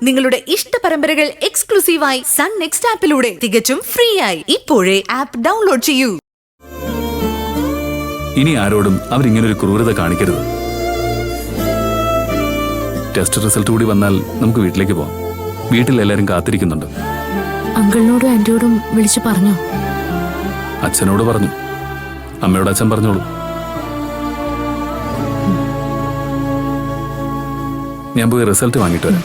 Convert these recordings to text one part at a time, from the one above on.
നിങ്ങളുടെ ഇഷ്ട പരമ്പരകൾ എക്സ്ക്ലൂസീവായി സൺ നെക്സ്റ്റ് ആപ്പിലൂടെ തികച്ചും ഫ്രീ ആയി ഇപ്പോഴേ ആപ്പ് ഡൗൺലോഡ് ചെയ്യൂ. ഇനി ആരോടും അവരിങ്ങനൊരു ക്രൂരത കാണിക്കരുത്. ടെസ്റ്റ് റിസൾട്ട് കൂടി വന്നാൽ നമുക്ക് വീട്ടിലേക്ക് പോവാം. വീട്ടിൽ എല്ലാവരും കാത്തിരിക്കുന്നുണ്ട്. അങ്കിളിനോടും ആന്റിയോടും വിളിച്ചു പറഞ്ഞോ? അച്ഛനോട് പറഞ്ഞു. അമ്മയോട് അച്ഛൻ പറഞ്ഞോളൂ. ഞാൻ പോയി റിസൾട്ട് വാങ്ങിയിട്ട് വരാം.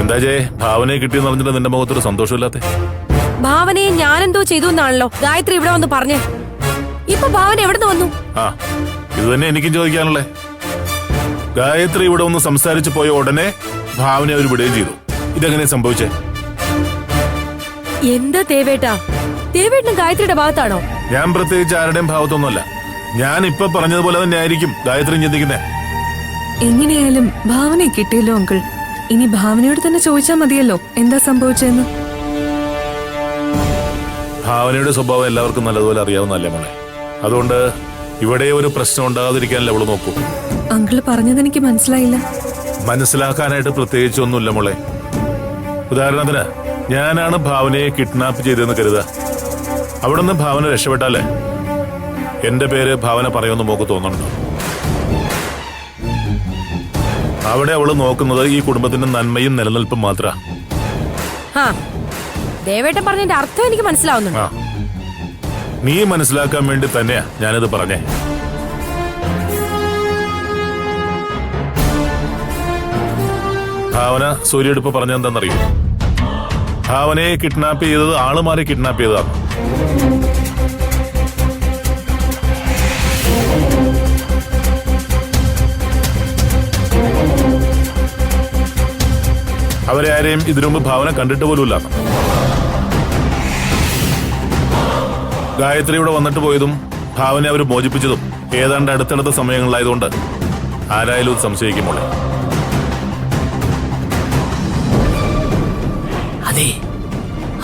എന്താ ജയ, ഭാവനയെ കിട്ടിയെന്ന് പറഞ്ഞിട്ട് നിന്റെ മുഖത്തൊരു സന്തോഷമില്ലാത്ത? ഭാവനയെ ഞാനെന്തോ ചെയ്തു എന്നാണല്ലോ ഗായത്രി ഇവിടെ വന്ന് പറഞ്ഞേ. ഇപ്പൊ ഭാവന എവിടെ നിന്ന് വന്നു? ആ, ഇത് തന്നെ എനിക്കും ചോദിക്കാനുള്ളേ. ഗായത്രി ഇവിടെ ഒന്ന് സംസാരിച്ചു പോയ ഉടനെ ഭാവന അവർ വിടുകയും ചെയ്തു. ഇതെങ്ങനെ സംഭവിച്ചേ? എന്താ ദേവേട്ടാ, ദേവേട്ടനും ഗായത്രിയുടെ ഭാഗത്താണോ? ഞാൻ പ്രത്യേകിച്ച് ആരുടെയും ഭാഗത്തൊന്നുമല്ല. ഞാൻ ഇപ്പൊ പറഞ്ഞതുപോലെ തന്നെ ആയിരിക്കും ഗായത്രി ചിന്തിക്കുന്നേ. എങ്ങനെയായാലും ഭാവനയെ കിട്ടിയല്ലോ അങ്കിൾ. ഇനി ഭാവനയോട് തന്നെ ചോദിച്ചാൽ മതിയല്ലോ എന്താ സംഭവിച്ചെന്ന്. ഭാവനയുടെ സ്വഭാവം എല്ലാവർക്കും നല്ലതുപോലെ അറിയാവുന്നല്ലേ മോളെ. അതുകൊണ്ട് ഇവിടെ ഒരു പ്രശ്നം ഉണ്ടാകാതിരിക്കാനല്ലേ അവള് നോക്കൂ. അങ്കിള് പറഞ്ഞതെനിക്ക് മനസ്സിലായില്ല. മനസ്സിലാക്കാനായിട്ട് പ്രത്യേകിച്ച് ഒന്നുമില്ല മോളെ. ഉദാഹരണത്തിന്, ഞാനാണ് ഭാവനയെ കിഡ്നാപ്പ് ചെയ്തതെന്ന് കരുതുക. അവിടെ നിന്ന് ഭാവന രക്ഷപ്പെട്ടാലേ എന്റെ പേര് ഭാവന പറയുമെന്ന് മോക്ക് തോന്നുന്നുണ്ടോ? അവിടെ അവള് നോക്കുന്നത് ഈ കുടുംബത്തിന്റെ നന്മയും നിലനിൽപ്പും മാത്ര. ദേവേട്ടൻ പറഞ്ഞതിന്റെ അർത്ഥം എനിക്ക് മനസ്സിലാവുന്നുണ്ട്. നീ മനസ്സിലാക്കാൻ വേണ്ടി തന്നെയാ ഞാനിത് പറഞ്ഞേ. ഭാവന സൂര്യടുപ്പ് പറഞ്ഞെന്താണെന്നറിയോ? ഭാവനയെ കിഡ്നാപ്പ് ചെയ്തത് ആള് മാറി കിഡ്നാപ്പ് ചെയ്തതാണ്. അവരെ ആരെയും ഇതിനു മുമ്പ് ഭാവന കണ്ടിട്ട് പോലുമില്ല. ഗായത്രി ഇവിടെ വന്നിട്ട് പോയതും ഭാവനെ അവർ മോചിപ്പിച്ചതും ഏതാണ്ട് അടുത്തടുത്ത സമയങ്ങളിലായതുകൊണ്ട് ആരായാലും ഇത് സംശയിക്കുമ്പോൾ. അതെ,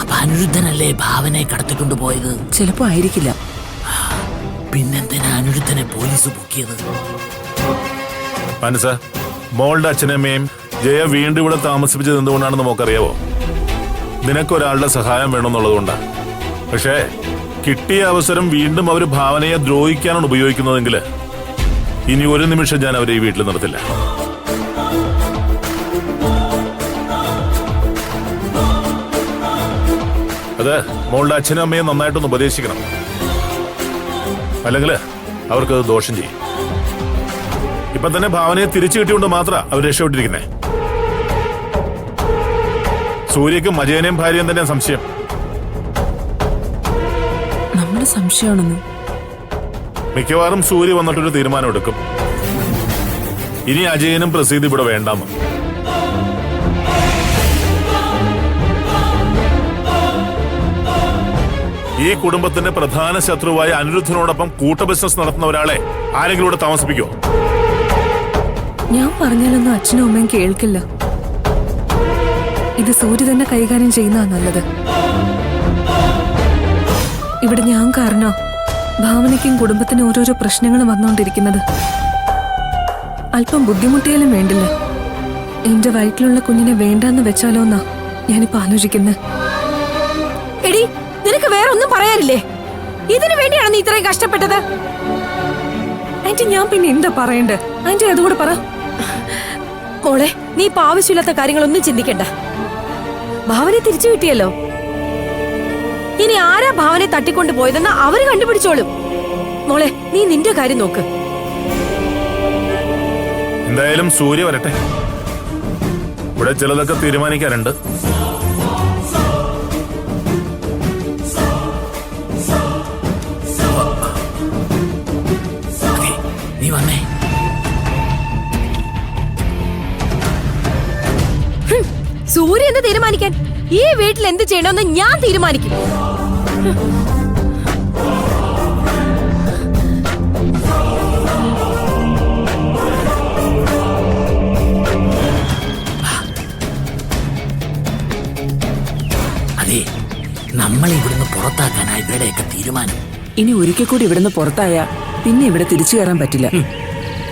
അപ്പൊ അനിരുദ്ധനല്ലേ ഭാവനയെ കടത്തിക്കൊണ്ടു പോയത്? ചിലപ്പോ ആയിരിക്കില്ല. പിന്നെന്തിനാ അനിരുദ്ധനെ പോലീസ് പൊക്കിയത്? മനസ്സ, മോളുടെ അച്ഛനമ്മയും ജയ വീണ്ടും ഇവിടെ താമസിപ്പിച്ചത് എന്തുകൊണ്ടാണെന്ന് നമുക്കറിയാവോ? നിനക്കൊരാളുടെ സഹായം വേണമെന്നുള്ളതുകൊണ്ടാ. പക്ഷേ കിട്ടിയ അവസരം വീണ്ടും അവർ ഭാവനയെ ദ്രോഹിക്കാനാണ് ഉപയോഗിക്കുന്നതെങ്കിൽ ഇനി ഒരു നിമിഷം ഞാൻ അവരെ ഈ വീട്ടിൽ നിർത്തില്ല. അത് മോളുടെ അച്ഛനും അമ്മയും നന്നായിട്ടൊന്ന് ഉപദേശിക്കണം. അല്ലെങ്കിൽ അവർക്കത് ദോഷം ചെയ്യും. ഇപ്പൊ തന്നെ ഭാവനയെ തിരിച്ചു കിട്ടിയോണ്ട് മാത്രം അവർ രക്ഷപ്പെട്ടിരിക്കുന്നേ. സൂര്യക്കും അജയനെയും ഭാര്യയും തന്നെ സംശയം. നമ്മുടെ സംശയമാണെന്ന്. മിക്കവാറും സൂര്യ വന്നിട്ടൊരു തീരുമാനം എടുക്കും. ഇനി അജയനും പ്രസീദ് ഇവിടെ വേണ്ടാമോ? ഈ കുടുംബത്തിന്റെ പ്രധാന ശത്രുവായ അനിരുദ്ധനോടൊപ്പം കൂട്ട ബിസിനസ് നടത്തുന്ന ഒരാളെ ആരെങ്കിലും ഇവിടെ താമസിപ്പിക്കോ? ഞാൻ പറഞ്ഞാലൊന്നും അച്ഛനും അമ്മയും കേൾക്കില്ല. ഇത് സൂര്യ തന്നെ കൈകാര്യം ചെയ്യുന്നതാ നല്ലത്. ഇവിടെ ഞാൻ കാരണോ ഭാവനയ്ക്കും കുടുംബത്തിനും ഓരോരോ പ്രശ്നങ്ങൾ വന്നുകൊണ്ടിരിക്കുന്നത്. അല്പം ബുദ്ധിമുട്ടിയാലും വേണ്ടില്ല. എന്റെ വയറ്റിലുള്ള കുഞ്ഞിനെ വേണ്ടാന്ന് വെച്ചാലോ എന്നാ ഞാനിപ്പോ ആലോചിക്കുന്നത്. എടി, നിനക്ക് വേറെ ഒന്നും പറയാനില്ലേ? ഇതിനു വേണ്ടിയാണ് നീ ഇത്രയും കഷ്ടപ്പെട്ടത്? ആന്റി, ഞാൻ പിന്നെ എന്താ പറയണ്ടേ? ആന്റി അതുകൂടെ പറ. മോളെ, നീ ഇപ്പൊ ആവശ്യമില്ലാത്ത കാര്യങ്ങളൊന്നും ചിന്തിക്കണ്ട. ഭാവനെ തിരിച്ചു കിട്ടിയല്ലോ. ഇനി ആരാ ഭാവനെ തട്ടിക്കൊണ്ട് പോയതെന്ന് അവര് കണ്ടുപിടിച്ചോളും. മോളെ, നീ നിന്റെ കാര്യം നോക്ക്. എന്തായാലും സൂര്യ വരട്ടെ. ഇവിടെ ചിലതൊക്കെ തീരുമാനിക്കാനുണ്ട്. നീ വന്നേ. സൂര്യ എന്ത് തീരുമാനിക്കാൻ? ഈ വീട്ടിൽ എന്ത് ചെയ്യണമെന്ന് ഞാൻ തീരുമാനിക്കും. അതെ, നമ്മളെ ഇവിടുന്ന് പുറത്താക്കാനാ ഇവരുടെയൊക്കെ തീരുമാനം. ഇനി ഒരിക്കൽ കൂടി ഇവിടുന്ന് പുറത്തായ പിന്നെ ഇവിടെ തിരിച്ചു കയറാൻ പറ്റില്ല.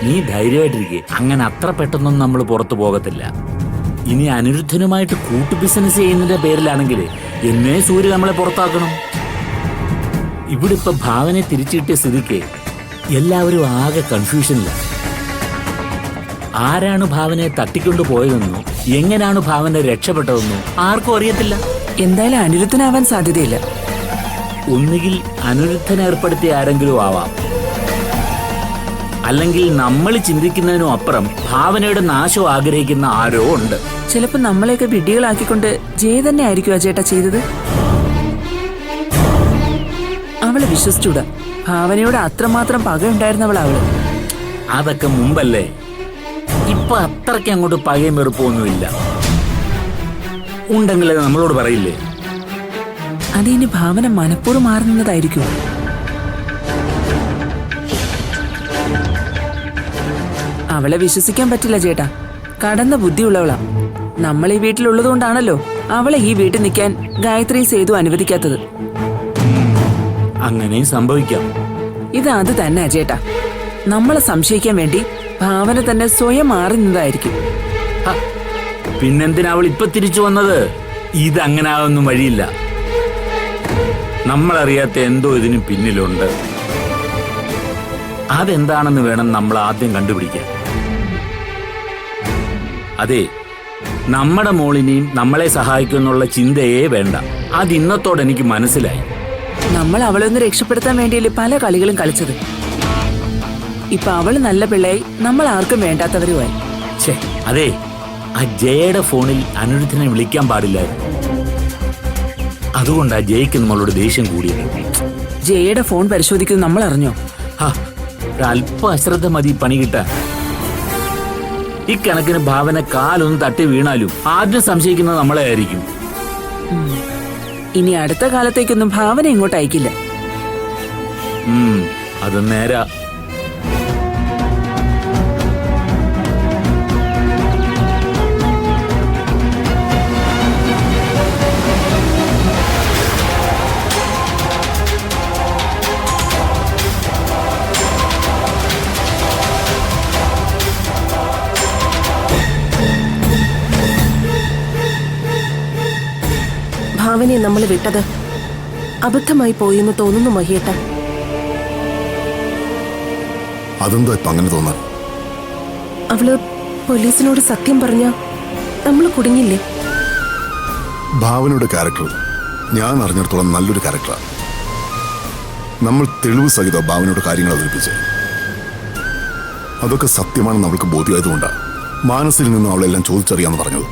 നീ ധൈര്യമായിട്ടിരിക്കെ. അങ്ങനെ അത്ര പെട്ടെന്നൊന്നും നമ്മൾ പുറത്തു പോകത്തില്ല. ഇനി അനിരുദ്ധനുമായിട്ട് കൂട്ടു ബിസിനസ് ചെയ്യുന്നതിന്റെ പേരിലാണെങ്കിൽ എന്നേ സൂര്യ നമ്മളെ പുറത്താക്കണം. ഇവിടെ ഇപ്പൊ ഭാവനെ തിരിച്ചു കിട്ടിയ സ്ഥിതിക്ക് എല്ലാവരും ആകെ കൺഫ്യൂഷനില്ല. ആരാണ് ഭാവനെ തട്ടിക്കൊണ്ടു പോയതെന്നോ എങ്ങനെയാണ് ഭാവന രക്ഷപ്പെട്ടതെന്നോ ആർക്കും അറിയത്തില്ല. എന്തായാലും അനിരുദ്ധനാവാൻ സാധ്യതയില്ല. ഒന്നുകിൽ അനിരുദ്ധൻ ഏർപ്പെടുത്തിയ ആരെങ്കിലും ആവാം, അല്ലെങ്കിൽ നമ്മൾ ചിന്തിക്കുന്നതിനും അപ്പുറം ഭാവനയുടെ നാശം ആഗ്രഹിക്കുന്ന ആരോ ഉണ്ട്. ചിലപ്പോ നമ്മളെയൊക്കെ വിഡ്ഢികളാക്കിക്കൊണ്ട് ജയ തന്നെ ആയിരിക്കും ചേട്ടാ ചെയ്തത്. അവളെ വിശ്വസിച്ചൂടാ. ഭാവനയോട് അത്രമാത്രം പകയുണ്ടായിരുന്നവളാ അവള്. അതൊക്കെ മുമ്പല്ലേ. ഇപ്പൊ അത്രയ്ക്ക് അങ്ങോട്ട് പകയും വെറുപ്പൊന്നുമില്ല. ഉണ്ടെങ്കിൽ അത് നമ്മളോട് പറയില്ലേ? അതിനി ഭാവന മനഃപൂർവ്വം മാറുന്നതായിരിക്കും. അവളെ വിശ്വസിക്കാൻ പറ്റില്ല ചേട്ടാ. കടന്ന ബുദ്ധിയുള്ളവളാ. നമ്മൾ ഈ വീട്ടിലുള്ളതുകൊണ്ടാണല്ലോ അവളെ ഈ വീട്ടിൽ നിൽക്കാൻ ഗായത്രി സേതു അനുവദിക്കാത്തത്. അങ്ങനെയും സംഭവിക്കാം. ഇത് അത് തന്നെ ചേട്ടാ. നമ്മളെ സംശയിക്കാൻ വേണ്ടി ഭാവന തന്നെ സ്വയം മാറുന്നതായിരിക്കും. ഹ, പിന്നെന്തിനാ അവൾ ഇപ്പൊ തിരിച്ചു വന്നത്? ഇത് അങ്ങനെ ആവുന്ന വഴിയില്ല. നമ്മളറിയാത്ത എന്തോ ഇതിന് പിന്നിലുണ്ട്. അതെന്താണെന്ന് വേണം നമ്മൾ ആദ്യം കണ്ടുപിടിക്കാൻ. അതെ, നമ്മുടെ മോളിനെയും നമ്മളെ സഹായിക്കുമെന്നുള്ള ചിന്തയേ വേണ്ട. അത് ഇന്നത്തോടെ എനിക്ക് മനസ്സിലായി. നമ്മൾ അവളെ ഒന്ന് രക്ഷപ്പെടുത്താൻ വേണ്ടിയല്ലേ പല കളികളും കളിച്ചത്. ഇപ്പൊ അവള് നല്ല പിള്ളയായി, നമ്മൾ ആർക്കും വേണ്ടാത്തവരുമായി. ഛേ, അതെ, ആ ജയയുടെ ഫോണിൽ അനിരുദ്ധനെ വിളിക്കാൻ പാടില്ലായിരുന്നു. അതുകൊണ്ടാ ജയക്ക് നമ്മളോട് ദേഷ്യം കൂടിയത്. ജയയുടെ ഫോൺ പരിശോധിക്കുന്നത് നമ്മൾ അറിഞ്ഞോ? അല്പ അശ്രദ്ധ മതി പണി കിട്ടാൻ. ഇക്കണക്കിന് ഭാവന കാലൊന്നും തട്ടി വീണാലും ആദ്യം സംശയിക്കുന്നത് നമ്മളെ ആയിരിക്കും. ഇനി അടുത്ത കാലത്തേക്കൊന്നും ഭാവന ഇങ്ങോട്ട് അയക്കില്ല. അത് നേരാ. ഭാവനെ നമ്മൾ വിട്ടത് അബദ്ധമായി പോയെന്ന് തോന്നുന്നു മഹിയേട്ട. അതെന്താ ഇപ്പൊ അങ്ങനെ തോന്നാൻ? അവള് പോലീസിനോട് സത്യം പറഞ്ഞ നമ്മൾ കുടുങ്ങില്ലേ? ഭാവനയുടെ ക്യാരക്ടർ ഞാൻ അറിഞ്ഞിടത്തോളം നല്ലൊരു ക്യാരക്ടറാണ്. നമ്മൾ തെളിവ് സഹിത ഭാവനയുടെ കാര്യങ്ങൾ അവതരിപ്പിച്ച് അതൊക്കെ സത്യമാണെന്ന് അവൾക്ക് ബോധ്യമായതുകൊണ്ടാണ് മാനസിൽ നിന്നും അവളെല്ലാം ചോദിച്ചറിയാന്ന് പറഞ്ഞത്.